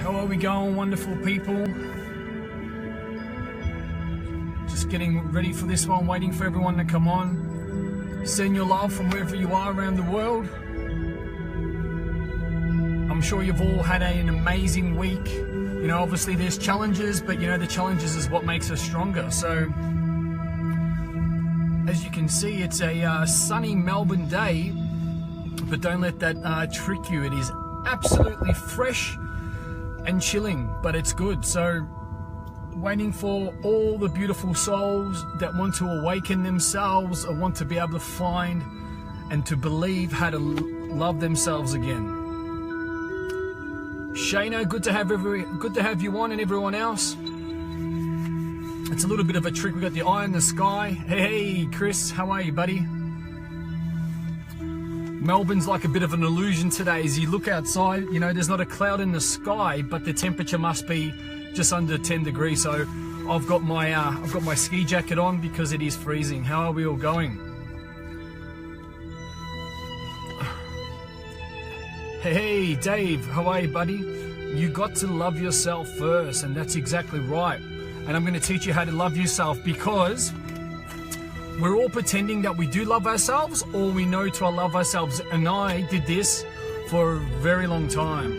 How are we going, wonderful people? Just getting ready for this one, waiting for everyone to come on. Send your love from wherever you are around the world. I'm sure you've all had an amazing week. You know, obviously there's challenges, but you know, the challenges is what makes us stronger. So, as you can see, it's a sunny Melbourne day, but don't let that trick you. It is absolutely fresh and chilling, but it's good. So, waiting for all the beautiful souls that want to awaken themselves or want to be able to find and to believe how to love themselves again. Shano, good to have you on, and everyone else. It's a little bit of a trick. We got the eye in the sky. Hey, Chris, how are you, buddy? Melbourne's like a bit of an illusion today. As you look outside, you know, there's not a cloud in the sky, but the temperature must be just under 10 degrees. So I've got my ski jacket on because it is freezing. How are we all going? Hey, Dave, how are you, buddy? You got to love yourself first, and that's exactly right. And I'm going to teach you how to love yourself, because we're all pretending that we do love ourselves, or we know to love ourselves. And I did this for a very long time.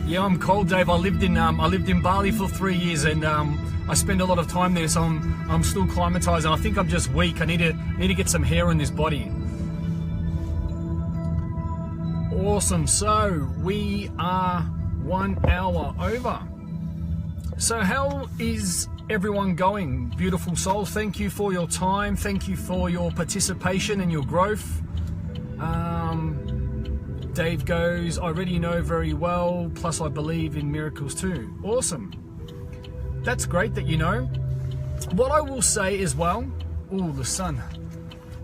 Yeah, I'm cold, Dave. I lived in Bali for 3 years, and I spend a lot of time there, so I'm still climatized. And I think I'm just weak. I need to get some hair in this body. Awesome. So we are 1 hour over. So how is everyone going? Beautiful souls, thank you for your time. Thank you for your participation and your growth. Dave goes, I already know very well, plus I believe in miracles too. Awesome. That's great that you know. What I will say as well, the sun.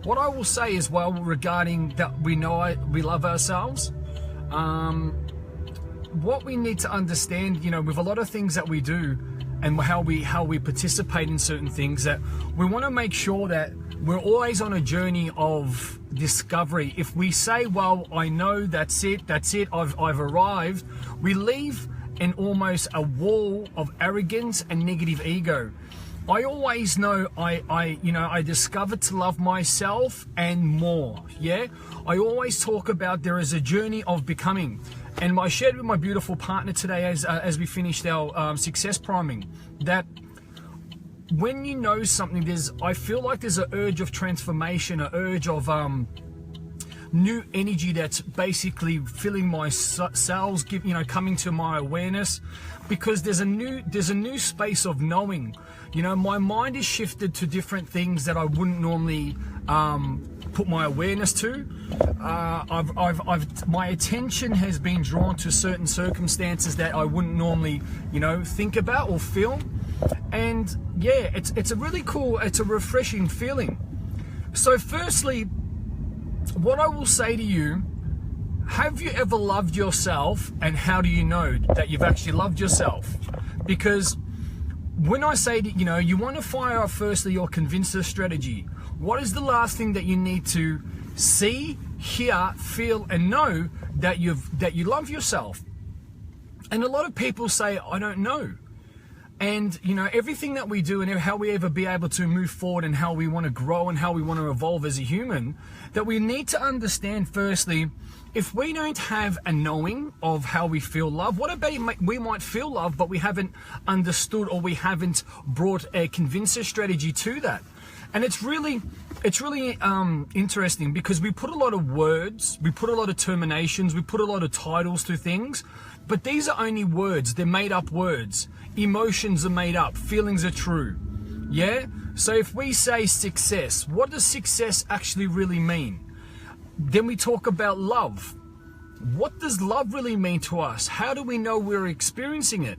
What I will say as well regarding that we love ourselves, what we need to understand, you know, with a lot of things that we do and how we participate in certain things, that we want to make sure that we're always on a journey of discovery. If we say, well, I know, that's it, I've arrived, we leave in almost a wall of arrogance and negative ego. I always know I discovered to love myself and more. Yeah, I always talk about there is a journey of becoming, and I shared with my beautiful partner today as we finished our success priming, that when you know something, I feel like there's an urge of transformation, an urge of new energy that's basically filling my cells, coming to my awareness, because there's a new space of knowing. You know, my mind is shifted to different things that I wouldn't normally put my awareness to. My attention has been drawn to certain circumstances that I wouldn't normally, think about or feel. And yeah, it's a really cool, it's a refreshing feeling. So firstly, what I will say to you, have you ever loved yourself, and how do you know that you've actually loved yourself? Because when I say that, you want to fire up firstly your convincer strategy. What is the last thing that you need to see, hear, feel, and know that you love yourself? And a lot of people say, I don't know. And, everything that we do and how we ever be able to move forward and how we want to grow and how we want to evolve as a human, that we need to understand firstly, if we don't have a knowing of how we feel love, what about we might feel love, but we haven't understood, or we haven't brought a convincer strategy to that. And it's really interesting, because we put a lot of words, we put a lot of terminations, we put a lot of titles to things, but these are only words. They're made up words. Emotions are made up. Feelings are true. Yeah? So if we say success, what does success actually really mean? Then we talk about love. What does love really mean to us? How do we know we're experiencing it?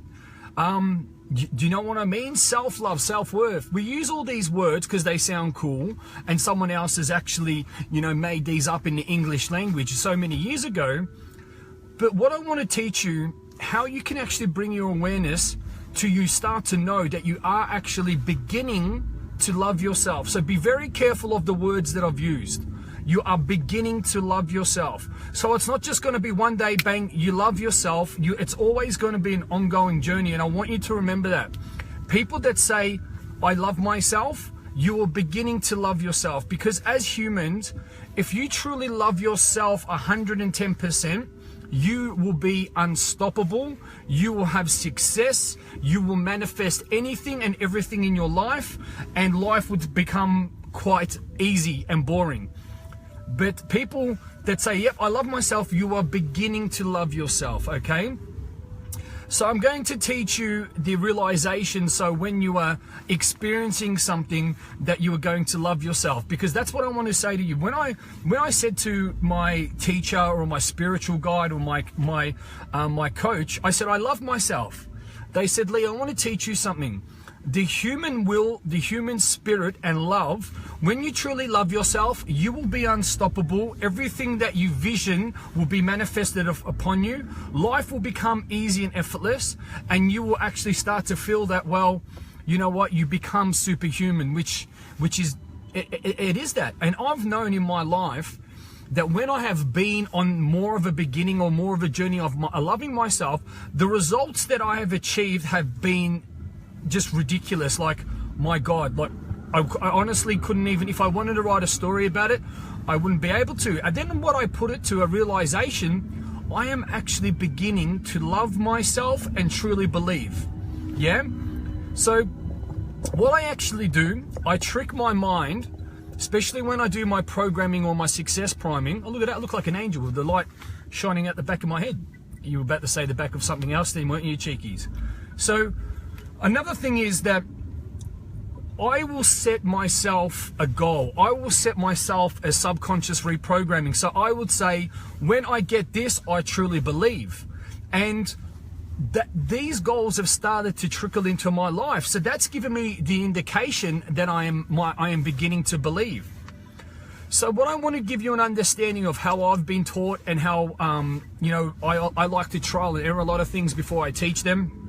Do you know what I mean? Self-love, self-worth. We use all these words because they sound cool, and someone else has actually, made these up in the English language so many years ago. But what I want to teach you, how you can actually bring your awareness to you start to know that you are actually beginning to love yourself. So be very careful of the words that I've used. You are beginning to love yourself. So it's not just going to be one day, bang, you love yourself. It's always going to be an ongoing journey. And I want you to remember that. People that say, I love myself, you are beginning to love yourself. Because as humans, if you truly love yourself 110%, you will be unstoppable. You will have success. You will manifest anything and everything in your life, and life would become quite easy and boring. But people that say, yep, I love myself, you are beginning to love yourself, okay? So I'm going to teach you the realization, so when you are experiencing something, that you are going to love yourself, because that's what I want to say to you. When I said to my teacher or my spiritual guide or my coach, I said, I love myself. They said, Lee, I want to teach you something. The human will, the human spirit and love, when you truly love yourself, you will be unstoppable. Everything that you vision will be manifested upon you. Life will become easy and effortless, and you will actually start to feel that, well, you know what, you become superhuman, which is, it is that. And I've known in my life that when I have been on more of a beginning or more of a journey of loving myself, the results that I have achieved have been just ridiculous. Like, my God, like I honestly couldn't even, if I wanted to write a story about it, I wouldn't be able to. And then what I put it to a realization, I am actually beginning to love myself and truly believe. Yeah. So what I actually do, I trick my mind, especially when I do my programming or my success priming. Oh, look at that, I look like an angel with the light shining out the back of my head. You were about to say the back of something else then, weren't you, cheekies? So another thing is that I will set myself a goal. I will set myself a subconscious reprogramming. So I would say, when I get this, I truly believe. And that these goals have started to trickle into my life. So that's given me the indication that I am beginning to believe. So what I want to give you an understanding of how I've been taught, and how, I like to trial and error a lot of things before I teach them.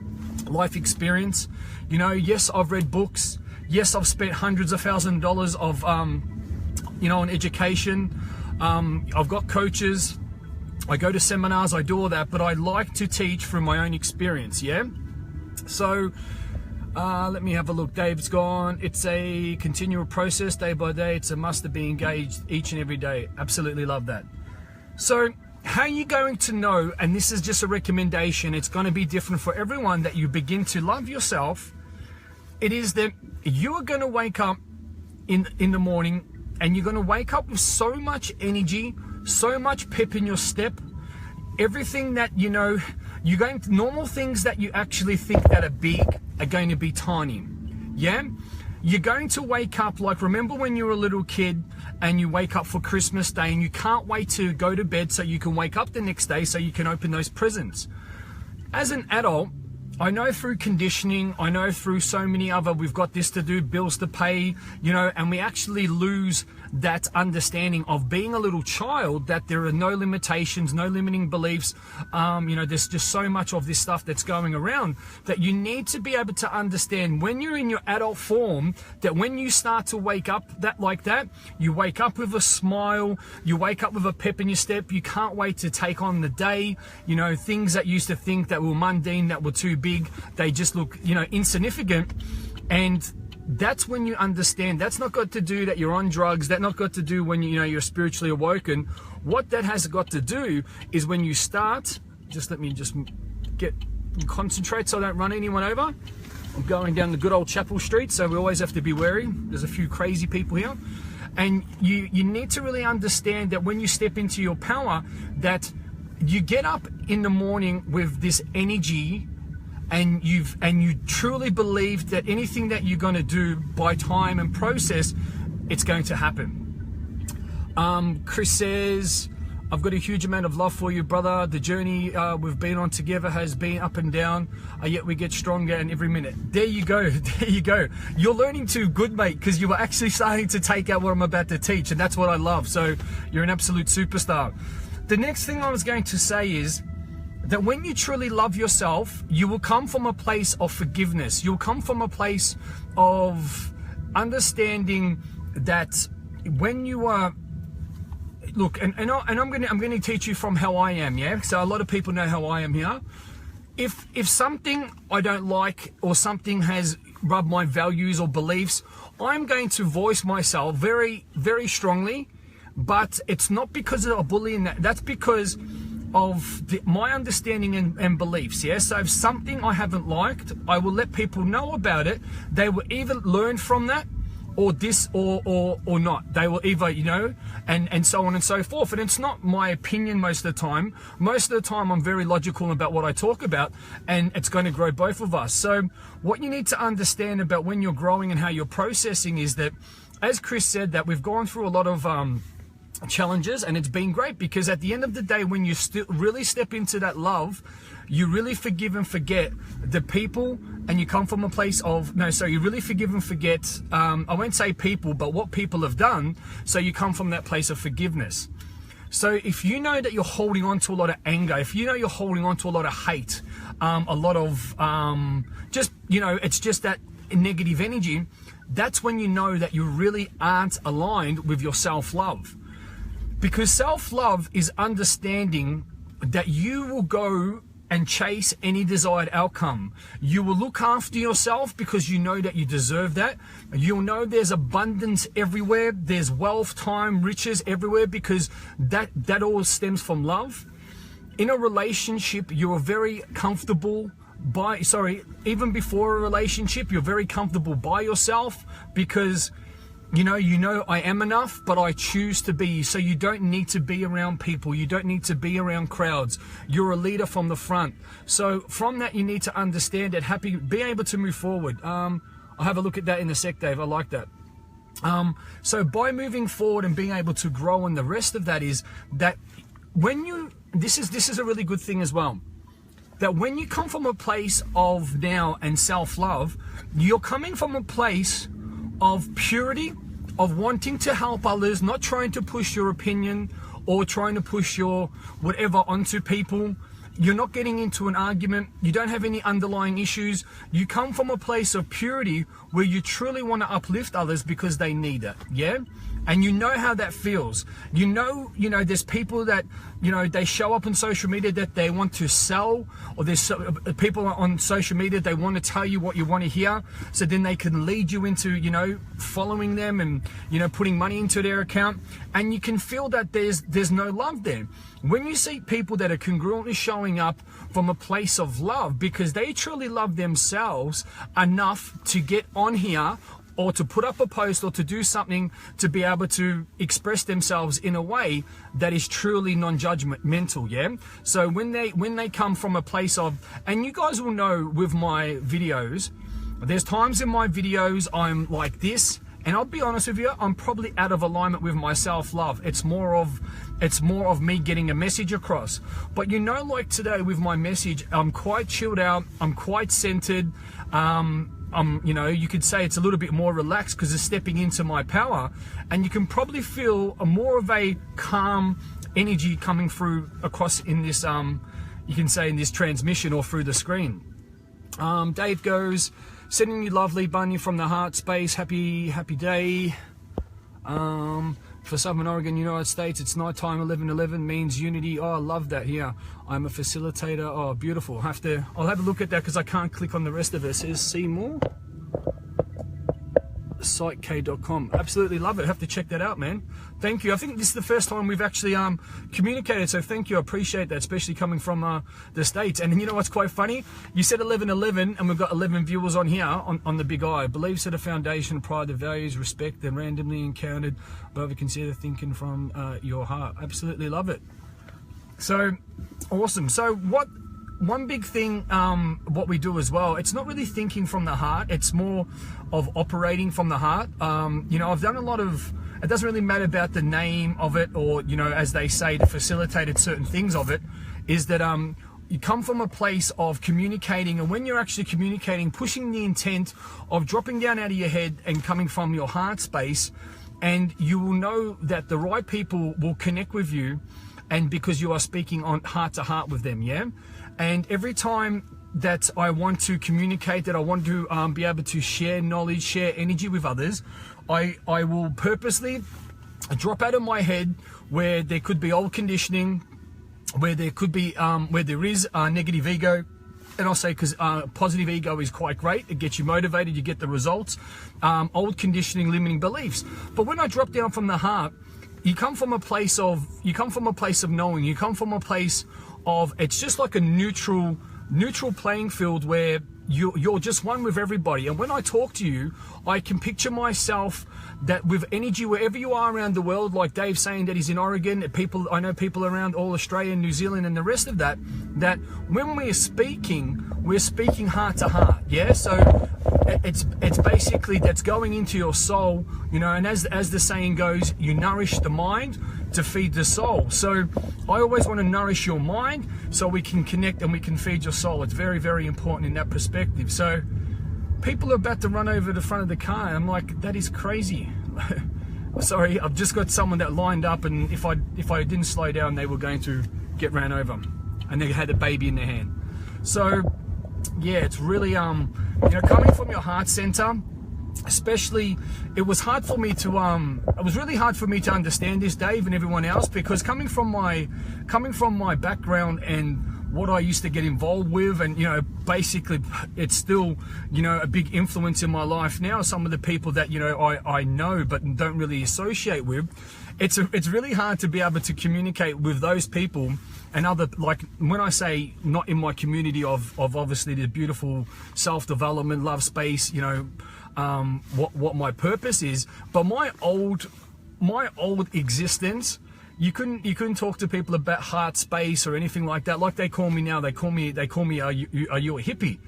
Life experience. Yes, I've read books. Yes, I've spent hundreds of thousands of dollars of, on education. I've got coaches. I go to seminars. I do all that. But I like to teach from my own experience, yeah? So let me have a look. Dave's gone. It's a continual process, day by day. It's a must to be engaged each and every day. Absolutely love that. So how are you going to know, and this is just a recommendation, it's going to be different for everyone, that you begin to love yourself? It is that you are going to wake up in the morning, and you're going to wake up with so much energy, so much pep in your step. Everything that you're going to, normal things that you actually think that are big are going to be tiny. Yeah? You're going to wake up like, remember when you were a little kid and you wake up for Christmas Day and you can't wait to go to bed so you can wake up the next day so you can open those presents. As an adult, I know through conditioning, I know through so many other, we've got this to do, bills to pay, and we actually lose that understanding of being a little child, that there are no limitations, no limiting beliefs. There's just so much of this stuff that's going around that you need to be able to understand when you're in your adult form, that when you start to wake up like that, you wake up with a smile, you wake up with a pep in your step, you can't wait to take on the day. Things that you used to think that were mundane, that were too big, they just look, insignificant. And that's when you understand. That's not got to do that you're on drugs. That's not got to do when you're spiritually awoken. What that has got to do is when you start, just let me just concentrate so I don't run anyone over. I'm going down the good old Chapel Street, so we always have to be wary. There's a few crazy people here. And you need to really understand that when you step into your power, that you get up in the morning with this energy, and you truly believe that anything that you're going to do by time and process, it's going to happen. Chris says, I've got a huge amount of love for you, brother. The journey we've been on together has been up and down, yet we get stronger in every minute. There you go. There you go. You're learning too good, mate, because you are actually starting to take out what I'm about to teach, and that's what I love. So you're an absolute superstar. The next thing I was going to say is that when you truly love yourself, you will come from a place of forgiveness. You'll come from a place of understanding that when you are look, and I'm gonna teach you from how I am, yeah. So a lot of people know how I am here. If something I don't like or something has rubbed my values or beliefs, I'm going to voice myself very, very strongly. But it's not because of a bullying. That's because of my understanding and beliefs. Yeah. So if something I haven't liked, I will let people know about it. They will either learn from that, or or not. They will either, you know, and so on and so forth. And it's not my opinion most of the time. Most of the time I'm very logical about what I talk about, and it's going to grow both of us. So what you need to understand about when you're growing and how you're processing is that, as Chris said, that we've gone through a lot of challenges, and it's been great, because at the end of the day, when you really step into that love, you really forgive and forget the people, and you come from a place of you really forgive and forget, I won't say people, but what people have done. So you come from that place of forgiveness. So if you know that you're holding on to a lot of anger, if you know you're holding on to a lot of hate, a lot of just, you know, it's just that negative energy, that's when you know that you really aren't aligned with your self-love. Because self-love is understanding that you will go and chase any desired outcome. You will look after yourself because you know that you deserve that. You'll know there's abundance everywhere. There's wealth, time, riches everywhere, because that all stems from love. In a relationship, you're very comfortable even before a relationship, you're very comfortable by yourself, because you know I am enough, but I choose to be. So you don't need to be around people. You don't need to be around crowds. You're a leader from the front. So from that, you need to understand that be able to move forward. I'll have a look at that in a sec, Dave. I like that. So by moving forward and being able to grow, and the rest of that is that this is a really good thing as well. That when you come from a place of now and self-love, you're coming from a place of purity, of wanting to help others, not trying to push your opinion or trying to push your whatever onto people. You're not getting into an argument. You don't have any underlying issues. You come from a place of purity where you truly want to uplift others because they need it. Yeah. And you know how that feels. You know, there's people that, they show up on social media that they want to sell, or there's people on social media, they want to tell you what you want to hear. So then they can lead you into, following them and, putting money into their account. And you can feel that there's no love there. When you see people that are congruently showing up from a place of love because they truly love themselves enough to get on here, or to put up a post, or to do something to be able to express themselves in a way that is truly non-judgmental, yeah? So when they come from a place of, and you guys will know with my videos, there's times in my videos I'm like this, and I'll be honest with you, I'm probably out of alignment with my self-love. It's more of me getting a message across. But like today with my message, I'm quite chilled out, I'm quite centered, you could say it's a little bit more relaxed because it's stepping into my power, and you can probably feel more of a calm energy coming through across in this, you can say in this transmission or through the screen. Dave goes, sending you lovely Bunny from the heart space. Happy day. For Southern Oregon, United States, it's nighttime. 11:11 means unity. Oh, I love that here. I'm a facilitator. Oh, beautiful. I'll have a look at that because I can't click on the rest of it. It says see more. Sitek.com. Absolutely love it. I have to check that out, man. Thank you. I think this is the first time we've actually communicated, so thank you. I appreciate that, especially coming from the States. And you know what's quite funny? You said 11:11, and we've got 11 viewers on here on the big eye. Beliefs are the foundation, pride, the values, respect, and randomly encountered, but consider thinking from your heart. Absolutely love it. So awesome. So one big thing, what we do as well, it's not really thinking from the heart, it's more of operating from the heart. I've done a lot of, it doesn't really matter about the name of it, or, as they say, the facilitated certain things of it, is that you come from a place of communicating, and when you're actually communicating, pushing the intent of dropping down out of your head and coming from your heart space, and you will know that the right people will connect with you, and because you are speaking on heart to heart with them, yeah? And every time that I want to communicate, that I want to be able to share knowledge, share energy with others, I will purposely drop out of my head where there could be old conditioning, where there could be where there is negative ego. And I'll say, because positive ego is quite great, it gets you motivated, you get the results. Old conditioning, limiting beliefs. But when I drop down from the heart, you come from a place of knowing. You come from a place of, it's just like a neutral playing field where you're just one with everybody. And when I talk to you, I can picture myself that with energy wherever you are around the world, like Dave saying that he's in Oregon, I know people around all Australia, New Zealand, and the rest of that when we're speaking heart to heart. Yeah, so it's basically that's going into your soul, and as the saying goes, you nourish the mind to feed the soul. So I always want to nourish your mind so we can connect and we can feed your soul. It's very, very important in that perspective. So people are about to run over the front of the car, and I'm like, that is crazy. Sorry, I've just got someone that lined up, and if I didn't slow down, they were going to get ran over, and they had a baby in their hand. So yeah, it's really coming from your heart center. Especially, it was hard for me to really hard for me to understand this, Dave, and everyone else, because coming from my background and what I used to get involved with, and basically it's still a big influence in my life now. Some of the people that I know but don't really associate with, it's really hard to be able to communicate with those people and other, like when I say not in my community of obviously the beautiful self-development, love space, what my purpose is, but my old existence, you couldn't talk to people about heart space or anything like that. Like they call me now, they call me are you a hippie?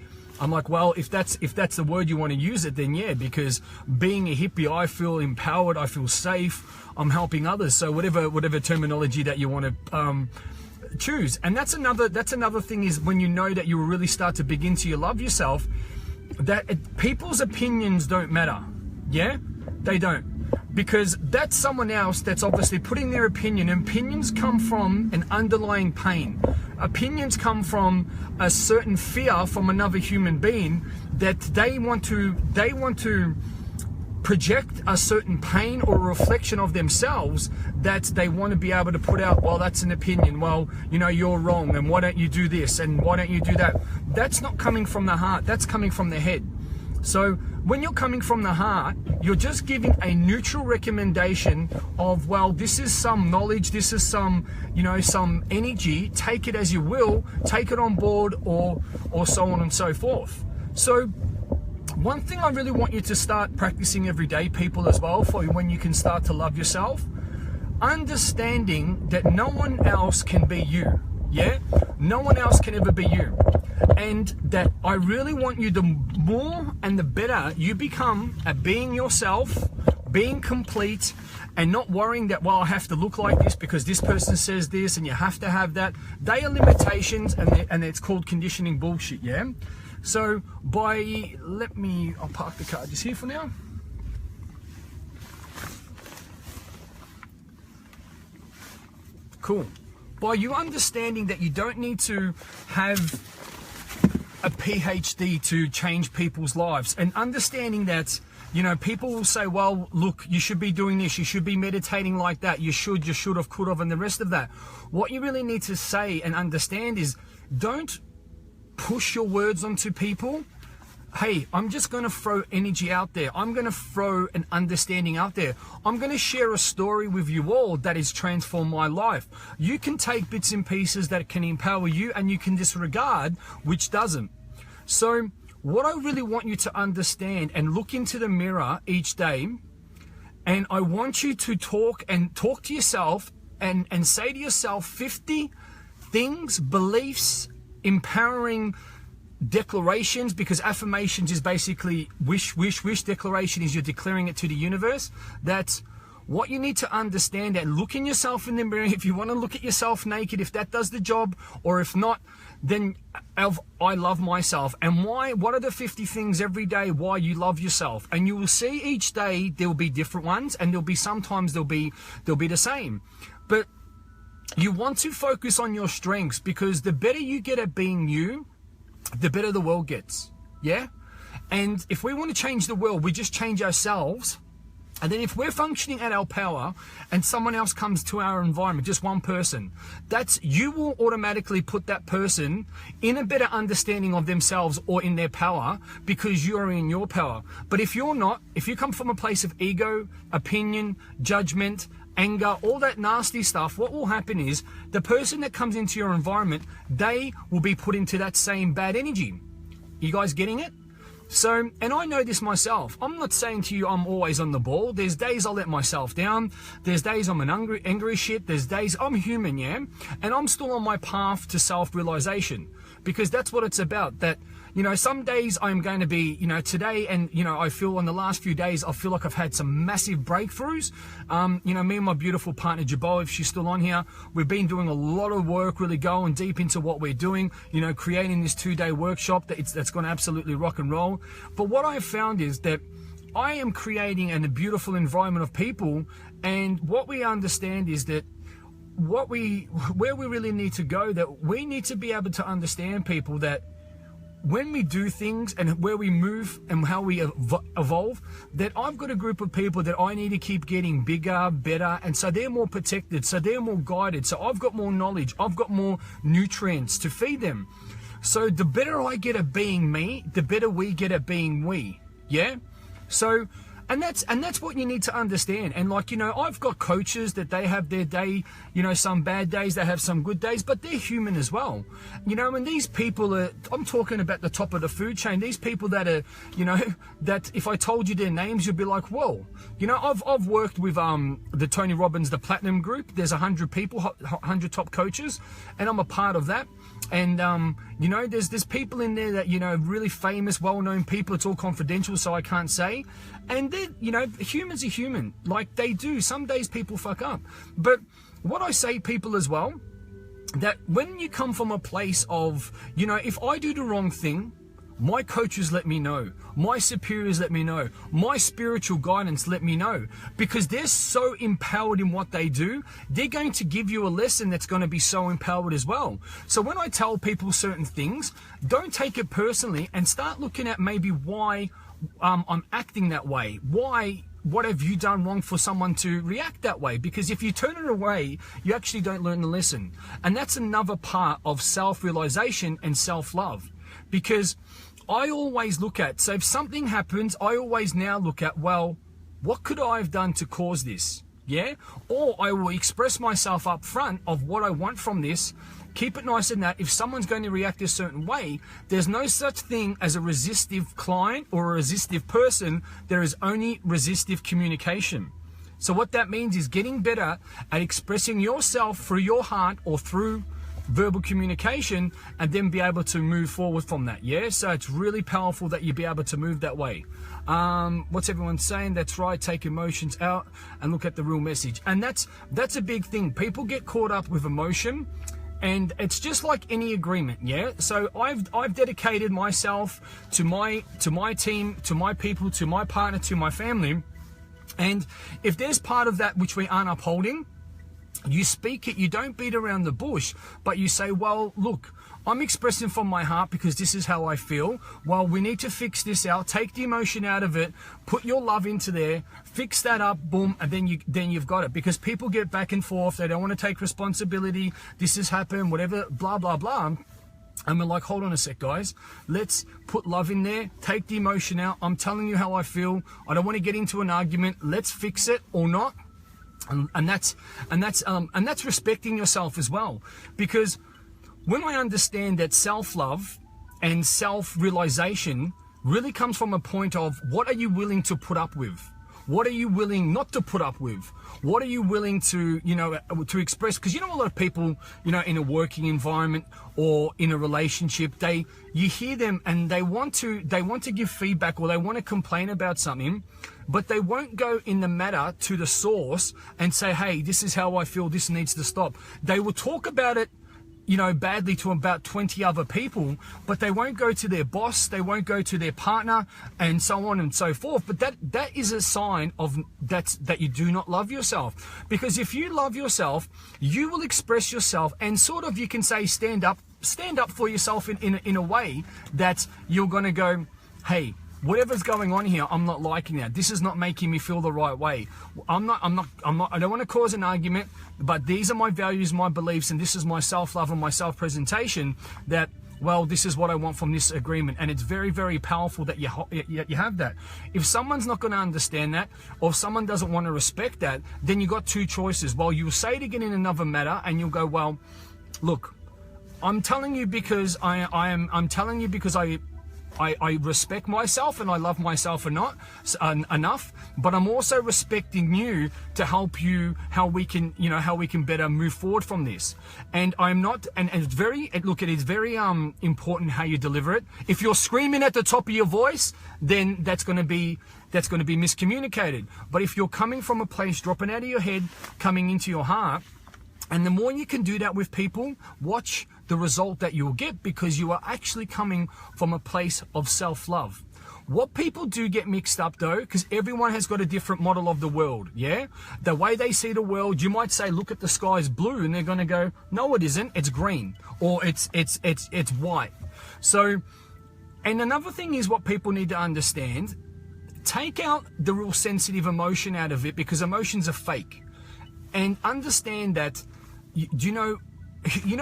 I'm like, well, if that's the word you want to use it, then yeah, because being a hippie, I feel empowered, I feel safe, I'm helping others. So whatever terminology that you want to choose. And that's another thing, is when you know that you really start to begin to love yourself, that people's opinions don't matter. Yeah, they don't, because that's someone else that's obviously putting their opinion. Opinions come from an underlying pain. Opinions come from a certain fear from another human being that they want to project a certain pain or a reflection of themselves that they want to be able to put out. Well, that's an opinion. Well, you're wrong, and why don't you do this, and why don't you do that? That's not coming from the heart, that's coming from the head. So when you're coming from the heart, you're just giving a neutral recommendation of, well, this is some knowledge, this is some some energy, take it as you will, take it on board, or so on and so forth. So one thing I really want you to start practicing every day, people, as well, for when you can start to love yourself, understanding that no one else can be you. Yeah, no one else can ever be you. And that I really want you, the more and the better you become at being yourself, being complete, and not worrying that, well, I have to look like this because this person says this and you have to have that. They are limitations, and it's called conditioning bullshit. Yeah. So I'll park the car just here for now. Cool. By you understanding that you don't need to have a PhD to change people's lives, and understanding that, people will say, well, look, you should be doing this, you should be meditating like that, you should have, could have, and the rest of that. What you really need to say and understand is, don't push your words onto people. Hey, I'm just going to throw energy out there. I'm going to throw an understanding out there. I'm going to share a story with you all that has transformed my life. You can take bits and pieces that can empower you, and you can disregard which doesn't. So what I really want you to understand, and look into the mirror each day, and I want you to talk to yourself and say to yourself 50 things, beliefs, empowering declarations, because affirmations is basically wish. Declaration is you're declaring it to the universe. That's what you need to understand, and look in yourself in the mirror. If you want to look at yourself naked, if that does the job, or if not, then I love myself. And why? What are the 50 things every day why you love yourself? And you will see each day there will be different ones, and sometimes they'll be the same. But you want to focus on your strengths, because the better you get at being you, the better the world gets. Yeah? And if we want to change the world, we just change ourselves, And then if we're functioning at our power and someone else comes to our environment, just one person, you will automatically put that person in a better understanding of themselves or in their power because you're in your power. But if you're not, if you come from a place of ego, opinion, judgment, anger, all that nasty stuff, what will happen is the person that comes into your environment, they will be put into that same bad energy. You guys getting it? So, and I know this myself. I'm not saying to you I'm always on the ball. There's days I'll let myself down. There's days I'm an angry shit. There's days I'm human, yeah? And I'm still on my path to self-realization because that's what it's about. That, you know, some days I'm going to be, you know, today and, you know, I feel in the last few days, I feel like I've had some massive breakthroughs. You know, me and my beautiful partner, Jabal, if she's still on here, we've been doing a lot of work, really going deep into what we're doing, you know, creating this 2-day workshop that's going to absolutely rock and roll. But what I've found is that I am creating a beautiful environment of people. And what we understand is that where we really need to go, that we need to be able to understand people that when we do things and where we move and how we evolve, that I've got a group of people that I need to keep getting bigger, better, and so they're more protected, so they're more guided, so I've got more knowledge, I've got more nutrients to feed them. So the better I get at being me, the better we get at being we, yeah? So, and that's what you need to understand. And like, you know, I've got coaches that they have their day, you know, some bad days, they have some good days, but they're human as well. You know, and these people are, I'm talking about the top of the food chain, these people that are, you know, that if I told you their names, you'd be like, whoa. You know, I've worked with the Tony Robbins, the Platinum Group. There's 100 people, 100 top coaches, and I'm a part of that. And, you know, there's people in there that, you know, really famous, well-known people. It's all confidential, so I can't say. And they're, you know, humans are human. Like they do. Some days people fuck up. But what I say people as well, that when you come from a place of, you know, if I do the wrong thing, my coaches let me know, my superiors let me know, my spiritual guidance let me know, because they're so empowered in what they do, they're going to give you a lesson that's going to be so empowered as well. So when I tell people certain things, don't take it personally and start looking at maybe why I'm acting that way. Why? What have you done wrong for someone to react that way? Because if you turn it away, you actually don't learn the lesson. And that's another part of self-realization and self-love. Because I always look at, so if something happens, I always now look at, well, what could I have done to cause this? Yeah? Or I will express myself up front of what I want from this. Keep it nice and that. If someone's going to react a certain way, there's no such thing as a resistive client or a resistive person. There is only resistive communication. So what that means is getting better at expressing yourself through your heart or through verbal communication, and then be able to move forward from that. Yeah, so it's really powerful that you be able to move that way. What's everyone saying? That's right, take emotions out and look at the real message. And that's a big thing. People get caught up with emotion, and it's just like any agreement. Yeah, so I've dedicated myself to my team, to my people, to my partner, to my family, and if there's part of that which we aren't upholding, you speak it, you don't beat around the bush, but you say, well, look, I'm expressing from my heart because this is how I feel. Well, we need to fix this out, take the emotion out of it, put your love into there, fix that up, boom, and then you've got it. Because people get back and forth, they don't want to take responsibility, this has happened, whatever, blah, blah, blah. And we're like, hold on a sec, guys. Let's put love in there, take the emotion out. I'm telling you how I feel. I don't want to get into an argument. Let's fix it or not. And that's respecting yourself as well. Because when I understand that self-love and self-realization really comes from a point of what are you willing to put up with? What are you willing not to put up with? What are you willing to, you know, to express? Because you know, a lot of people, you know, in a working environment or in a relationship, you hear them and they want to give feedback or they want to complain about something, but they won't go in the matter to the source and say, hey, this is how I feel, this needs to stop. They will talk about it, you know, badly to about 20 other people, but they won't go to their boss, they won't go to their partner, and so on and so forth. But that is a sign of that you do not love yourself. Because if you love yourself, you will express yourself and sort of, you can say, stand up for yourself in a way that you're going to go, hey, whatever's going on here, I'm not liking that. This is not making me feel the right way. I don't want to cause an argument, but these are my values, my beliefs, and this is my self-love and my self-presentation that, well, this is what I want from this agreement. And it's very, very powerful that you have that. If someone's not going to understand that, or if someone doesn't want to respect that, then you got two choices. Well, you'll say it again in another matter, and you'll go, well, look, I'm telling you because I'm telling you because I respect myself and I love myself enough, but I'm also respecting you to help you how we can better move forward from this. And I'm not, and it's very, look, it is very important how you deliver it. If you're screaming at the top of your voice, then that's going to be miscommunicated. But if you're coming from a place, dropping out of your head, coming into your heart, and the more you can do that with people, watch the result that you'll get, because you are actually coming from a place of self-love. What people do get mixed up though, because everyone has got a different model of the world, yeah? The way they see the world, you might say, look at the sky's blue, and they're going to go, no, it isn't, it's green, or it's white. So, and another thing is what people need to understand, take out the real sensitive emotion out of it, because emotions are fake. And understand that, you know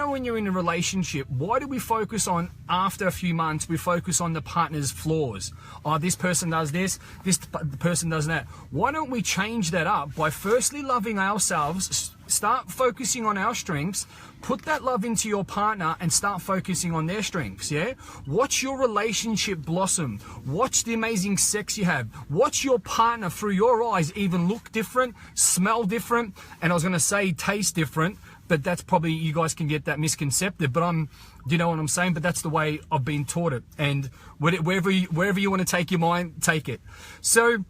when you're in a relationship, why do we focus on, after a few months, we focus on the partner's flaws? Oh, this person does this person does that. Why don't we change that up by firstly loving ourselves, start focusing on our strengths, put that love into your partner and start focusing on their strengths, yeah? Watch your relationship blossom. Watch the amazing sex you have. Watch your partner through your eyes even look different, smell different, and I was going to say taste different, but that's probably, you guys can get that misconcepted, but do you know what I'm saying? But that's the way I've been taught it. And wherever you want to take your mind, take it. So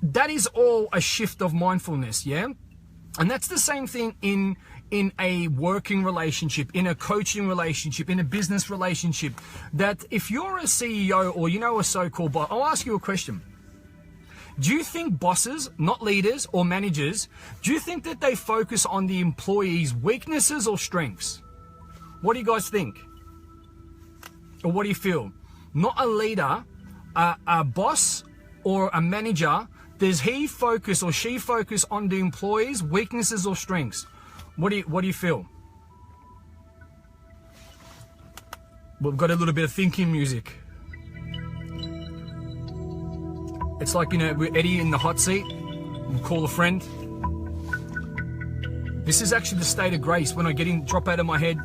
that is all a shift of mindfulness, yeah? And that's the same thing in a working relationship, in a coaching relationship, in a business relationship, that if you're a CEO or a so-called boss, I'll ask you a question. Do you think bosses, not leaders or managers, do you think that they focus on the employees' weaknesses or strengths? What do you guys think? Or what do you feel? Not a leader, a boss or a manager, does he focus or she focus on the employees' weaknesses or strengths? What do you feel? We've got a little bit of thinking music. It's like, we're Eddie in the hot seat. We'll call a friend. This is actually the state of grace when I drop out of my head.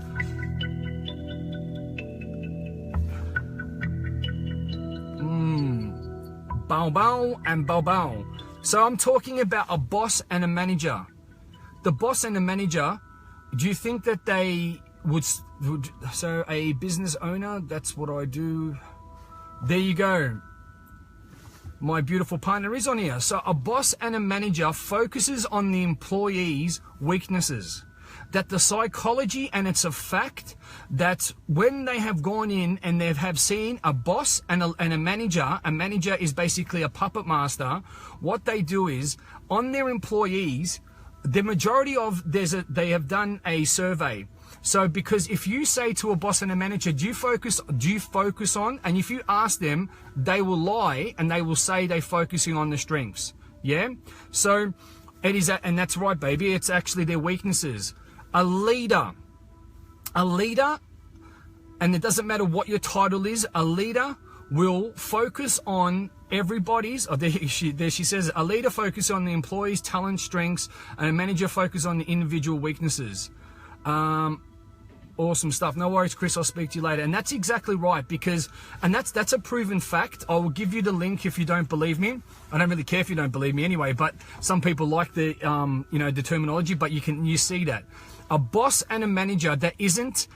Bow bow and bow bow. So I'm talking about a boss and a manager. The boss and the manager, do you think that they would, so a business owner, that's what I do. There you go. My beautiful partner is on here. So a boss and a manager focuses on the employee's weaknesses. That the psychology, and it's a fact, that when they have gone in and they have seen a boss and a manager is basically a puppet master, what they do is, on their employees, the majority of, they have done a survey. So because if you say to a boss and a manager, do you focus on, and if you ask them, they will lie and they will say they're focusing on the strengths. Yeah? So it is, and that's right, baby. It's actually their weaknesses. A leader, and it doesn't matter what your title is, a leader will focus on everybody's, there she says, a leader focuses on the employee's talent, strengths, and a manager focuses on the individual weaknesses. Awesome stuff. No worries, Chris. I'll speak to you later. And that's exactly right, because, and that's a proven fact. I will give you the link if you don't believe me. I don't really care if you don't believe me anyway, but some people like the, the terminology, but you see that. A boss and a manager that isn't,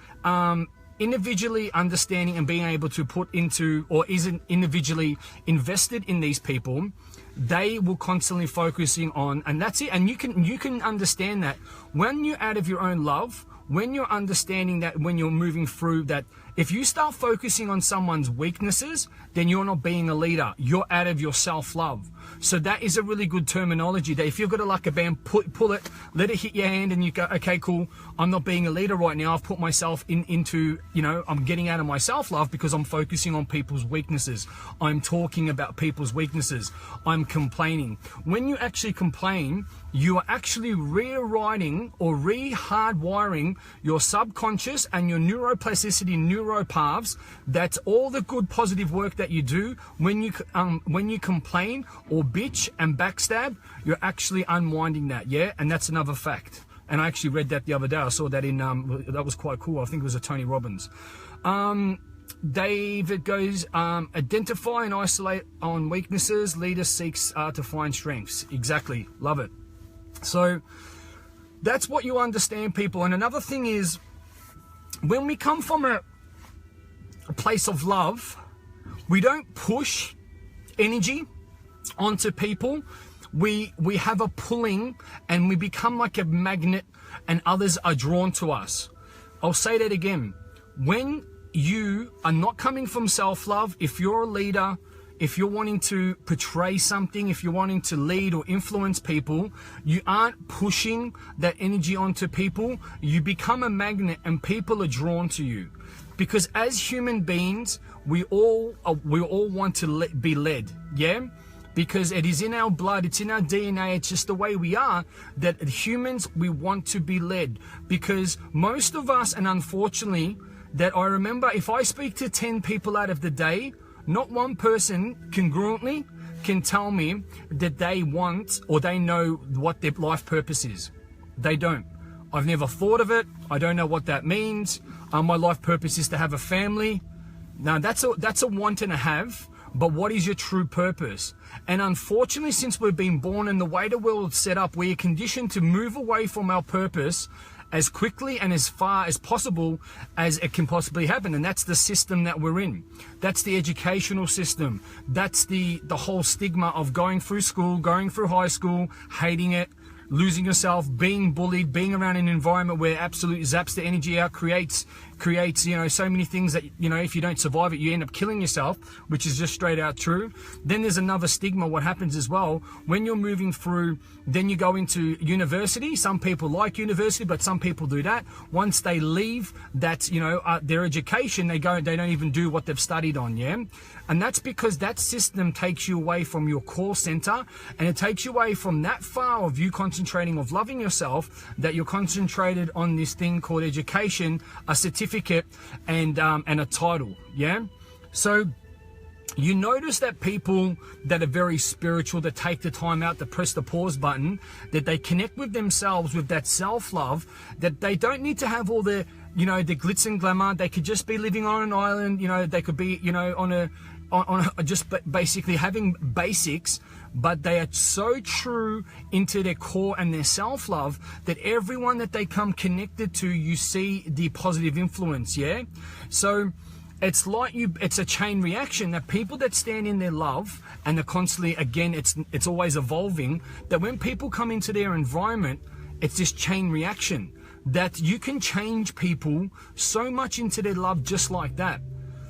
individually understanding and being able to put into, or isn't individually invested in these people, they will constantly focusing on, and that's it. And you can understand that when you're out of your own love, when you're understanding that, when you're moving through that, If you start focusing on someone's weaknesses, then you're not being a leader. You're out of your self-love. So that is a really good terminology. That if you've got a like a band, pull it, let it hit your hand, and you go, okay, cool. I'm not being a leader right now. I've put myself into, you know, I'm getting out of my self-love because I'm focusing on people's weaknesses. I'm talking about people's weaknesses. I'm complaining. When you actually complain, you are actually rewriting or re-hardwiring your subconscious and your neuroplasticity neuropaths. That's all the good positive work that you do. When you complain or bitch and backstab, you're actually unwinding that, yeah? And that's another fact. And I actually read that the other day. I saw that in, that was quite cool. I think it was a Tony Robbins. David goes, identify and isolate on weaknesses. Leader seeks to find strengths. Exactly. Love it. So that's what you understand, people. And another thing is, when we come from a place of love, we don't push energy onto people. We have a pulling, and we become like a magnet, and others are drawn to us. I'll say that again. When you are not coming from self-love, if you're a leader, if you're wanting to portray something, if you're wanting to lead or influence people, you aren't pushing that energy onto people. You become a magnet, and people are drawn to you. Because as human beings, we all want to be led, yeah? Because it is in our blood, it's in our DNA, it's just the way we are, that humans, we want to be led. Because most of us, and unfortunately, that I remember, if I speak to 10 people out of the day, not one person congruently can tell me that they want or they know what their life purpose is. They don't. I've never thought of it. I don't know what that means. My life purpose is to have a family. Now that's a want and a have, but what is your true purpose? And unfortunately, since we've been born and the way the world's set up, we are conditioned to move away from our purpose as quickly and as far as possible as it can possibly happen. And that's the system that we're in. That's the educational system. That's the whole stigma of going through school, going through high school, hating it, losing yourself, being bullied, being around an environment where absolutely zaps the energy out, creates, you know, so many things that, you know, if you don't survive it, you end up killing yourself, which is just straight out true. Then there's another stigma. What happens as well, when you're moving through, then you go into university. Some people like university, but some people do that. Once they leave that, you know, their education, they don't even do what they've studied on, yeah? And that's because that system takes you away from your core center, and it takes you away from that far of you concentrating of loving yourself, that you're concentrated on this thing called education, a certificate, and a title, yeah? So you notice that people that are very spiritual, that take the time out to press the pause button, that they connect with themselves with that self-love, that they don't need to have all the, you know, the glitz and glamour. They could just be living on an island, you know, they could be, you know, on just basically having basics, but they are so true into their core and their self-love that everyone that they come connected to, you see the positive influence, yeah? So it's like it's a chain reaction, that people that stand in their love, and they're constantly, again, it's always evolving, that when people come into their environment, it's this chain reaction, that you can change people so much into their love just like that.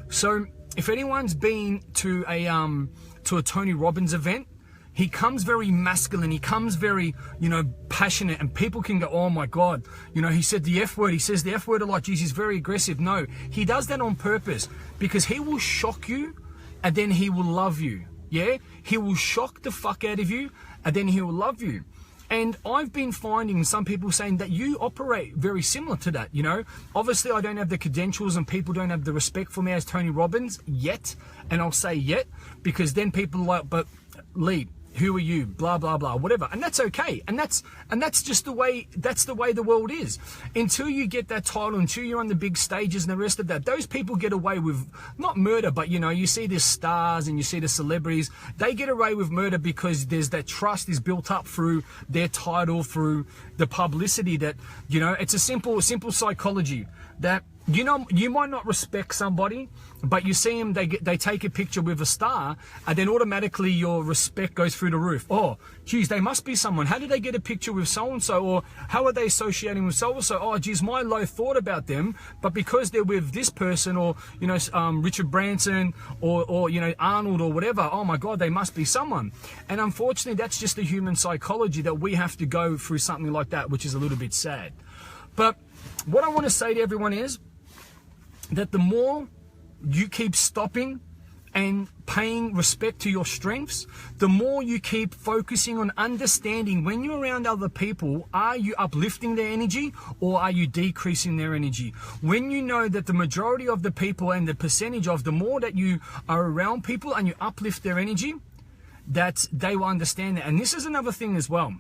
So if anyone's been to a Tony Robbins event, he comes very masculine, he comes very, you know, passionate, and people can go, oh my God, you know, he said the F word, he says the F word a lot, geez, he's very aggressive. No, he does that on purpose, because he will shock you, and then he will love you, yeah? He will shock the fuck out of you, and then he will love you. And I've been finding some people saying that you operate very similar to that, you know. Obviously, I don't have the credentials, and people don't have the respect for me as Tony Robbins yet. And I'll say yet, because then people are like, but Lee, who are you? Blah, blah, blah, whatever. And that's okay. And that's just the way, that's the way the world is. Until you get that title, until you're on the big stages and the rest of that, those people get away with, not murder, but, you know, you see the stars and you see the celebrities, they get away with murder because there's that trust is built up through their title, through the publicity, that, you know, it's a simple psychology that You know, you might not respect somebody, but you see them, they take a picture with a star, and then automatically your respect goes through the roof. Oh, geez, they must be someone. How did they get a picture with so-and-so? Or how are they associating with so-and-so? Oh, geez, my low thought about them, but because they're with this person, or, you know, Richard Branson, or, you know, Arnold or whatever, oh my God, they must be someone. And unfortunately, that's just the human psychology, that we have to go through something like that, which is a little bit sad. But what I want to say to everyone is, that the more you keep stopping and paying respect to your strengths, the more you keep focusing on understanding when you're around other people, are you uplifting their energy or are you decreasing their energy? When you know that the majority of the people and the percentage of the more that you are around people and you uplift their energy, that they will understand that. And this is another thing as well.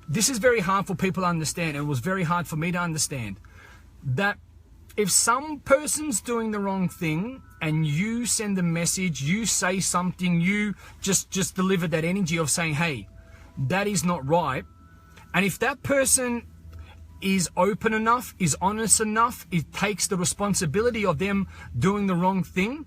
This is very hard for people to understand. It was very hard for me to understand that if some person's doing the wrong thing and you send a message, you say something, you just deliver that energy of saying, hey, that is not right. And if that person is open enough, is honest enough, it takes the responsibility of them doing the wrong thing,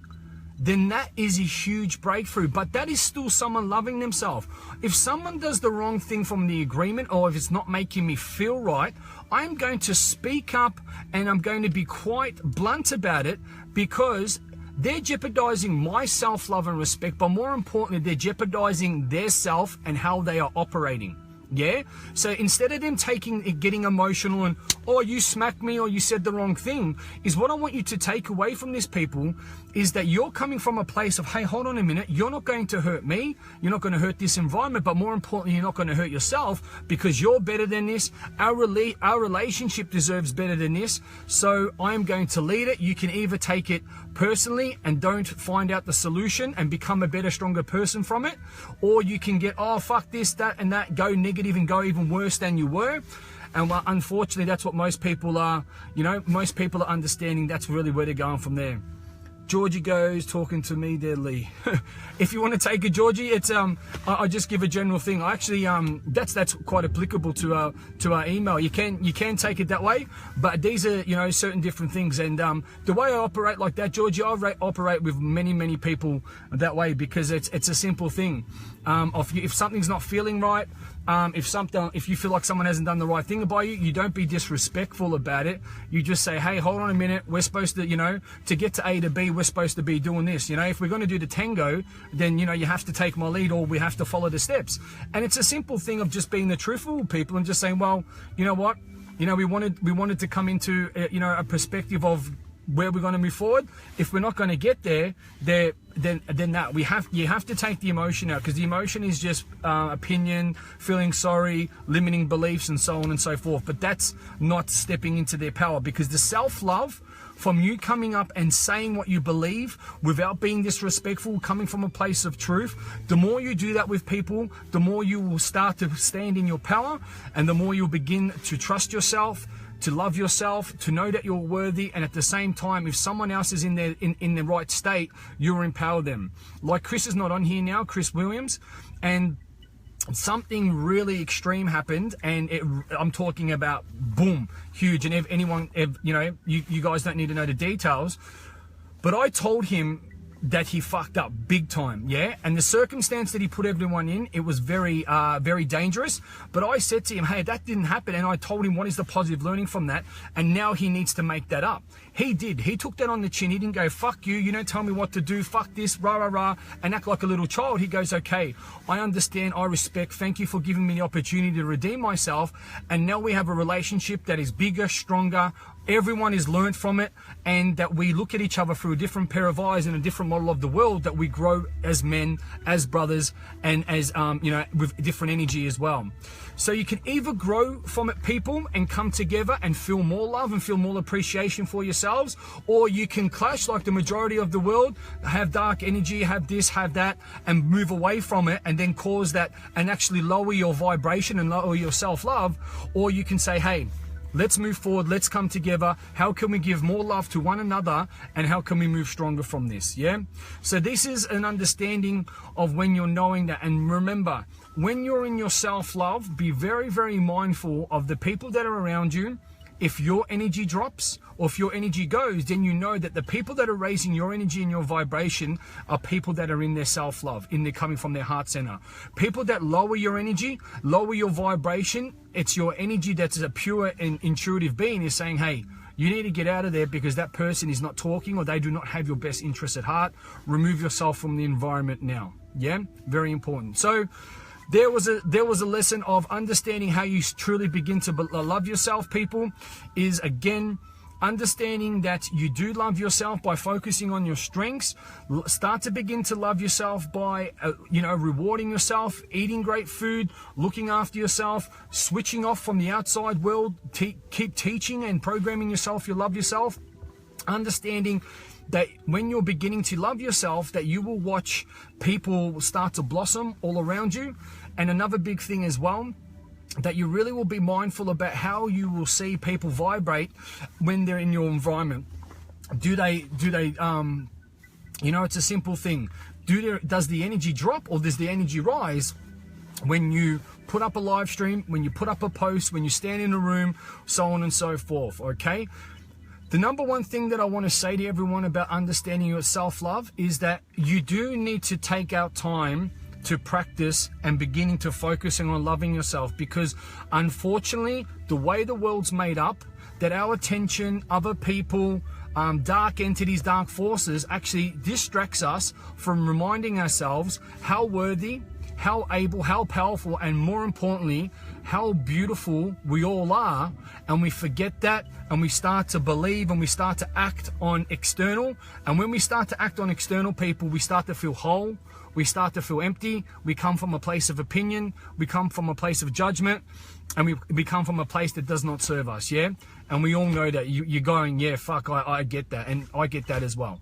then that is a huge breakthrough. But that is still someone loving themselves. If someone does the wrong thing from the agreement, or if it's not making me feel right, I'm going to speak up and I'm going to be quite blunt about it, because they're jeopardizing my self-love and respect, but more importantly, they're jeopardizing their self and how they are operating. Yeah? So instead of them getting emotional and, oh, you smacked me or you said the wrong thing, is what I want you to take away from this, people, is that you're coming from a place of, hey, hold on a minute, you're not going to hurt me, you're not going to hurt this environment, but more importantly, you're not going to hurt yourself, because you're better than this. Our relationship deserves better than this. So I'm going to lead it. You can either take it personally and don't find out the solution and become a better, stronger person from it, or you can get, oh, fuck this, that, and that, go negative and go even worse than you were. And unfortunately, that's what most people are, you know, most people are understanding that's really where they're going from there. Georgie goes, talking to me there, Lee. If you want to take it, Georgie, it's I just give a general thing. I actually that's quite applicable to our email. You can take it that way, but these are, you know, certain different things. And the way I operate like that, Georgie, I operate with many people that way, because it's a simple thing. If something's not feeling right, if you feel like someone hasn't done the right thing by you, you don't be disrespectful about it. You just say, hey, hold on a minute, we're supposed to, you know, to get to A to B, we're supposed to be doing this. You know, if we're going to do the tango, then, you know, you have to take my lead, or we have to follow the steps. And it's a simple thing of just being the truthful people and just saying, well, you know what, you know, we wanted to come into, you know, a perspective of where we're going to move forward. If we're not going to get there, then that you have to take the emotion out, because the emotion is just opinion, feeling sorry, limiting beliefs, and so on and so forth. But that's not stepping into their power, because the self-love from you coming up and saying what you believe without being disrespectful, coming from a place of truth, the more you do that with people, the more you will start to stand in your power, and the more you'll begin to trust yourself, to love yourself, to know that you're worthy, and at the same time, if someone else is in the right state, you'll empower them. Like Chris is not on here now, Chris Williams, and something really extreme happened, and I'm talking about boom, huge. And if anyone, you know, you guys don't need to know the details, but I told him that he fucked up big time, yeah? And the circumstance that he put everyone in, it was very dangerous. But I said to him, hey, that didn't happen. And I told him, what is the positive learning from that? And now he needs to make that up. He did. He took that on the chin. He didn't go, fuck you, you don't tell me what to do, fuck this, rah, rah, rah, and act like a little child. He goes, okay, I understand, I respect, thank you for giving me the opportunity to redeem myself. And now we have a relationship that is bigger, stronger, everyone is learned from it, and that we look at each other through a different pair of eyes and a different model of the world, that we grow as men, as brothers, and as, you know, with different energy as well. So you can either grow from it, people, and come together and feel more love and feel more appreciation for yourselves, or you can clash like the majority of the world, have dark energy, have this, have that, and move away from it, and then cause that and actually lower your vibration and lower your self-love. Or you can say, hey, let's move forward, let's come together. How can we give more love to one another, and how can we move stronger from this? Yeah. So this is an understanding of when you're knowing that. And remember, when you're in your self-love, be very, very mindful of the people that are around you, if your energy drops or if your energy goes, then you know that the people that are raising your energy and your vibration are people that are in their self-love, they're coming from their heart center. People that lower your energy, lower your vibration, it's your energy that's a pure and intuitive being is saying, hey, you need to get out of there because that person is not talking or they do not have your best interest at heart. Remove yourself from the environment now. Yeah, very important. So there was a lesson of understanding how you truly begin to love yourself, people, is again understanding that you do love yourself by focusing on your strengths. Start to begin to love yourself by rewarding yourself, eating great food, looking after yourself, switching off from the outside world, keep teaching and programming yourself you love yourself, understanding that when you're beginning to love yourself, that you will watch people start to blossom all around you. And another big thing as well, that you really will be mindful about how you will see people vibrate when they're in your environment. Do they it's a simple thing. Does the energy drop or does the energy rise when you put up a live stream, when you put up a post, when you stand in a room, so on and so forth, okay? The number one thing that I want to say to everyone about understanding your self-love is that you do need to take out time to practice and beginning to focusing on loving yourself, because unfortunately the way the world's made up, that our attention, other people, dark entities, dark forces actually distracts us from reminding ourselves how worthy, how able, how powerful, and more importantly, how beautiful we all are. And we forget that, and we start to believe and we start to act on external. And when we start to act on external, people, we start to feel whole, we start to feel empty, we come from a place of opinion, we come from a place of judgment, and we come from a place that does not serve us, yeah? And we all know that. You're going, yeah, fuck, I get that, and I get that as well.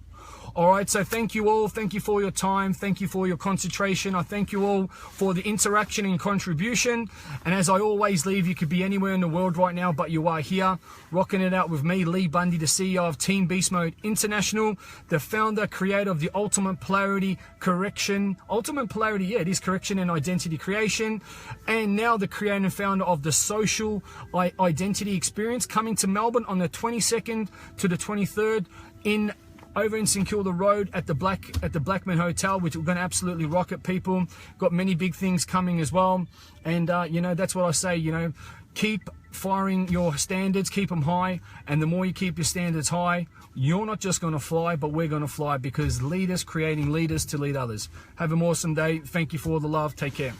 All right, so thank you all. Thank you for your time. Thank you for your concentration. I thank you all for the interaction and contribution. And as I always leave, you could be anywhere in the world right now, but you are here, rocking it out with me, Lee Bundy, the CEO of Team Beast Mode International, the founder, creator of the Ultimate Polarity Correction. Ultimate Polarity, yeah, it is correction and identity creation. And now the creator and founder of the Social Identity Experience, coming to Melbourne on the 22nd to the 23rd over in St Kilda Road at the Blackman Hotel, which we're going to absolutely rock it, people. Got many big things coming as well. And, that's what I say, keep firing your standards, keep them high. And the more you keep your standards high, you're not just going to fly, but we're going to fly, because leaders creating leaders to lead others. Have an awesome day. Thank you for all the love. Take care.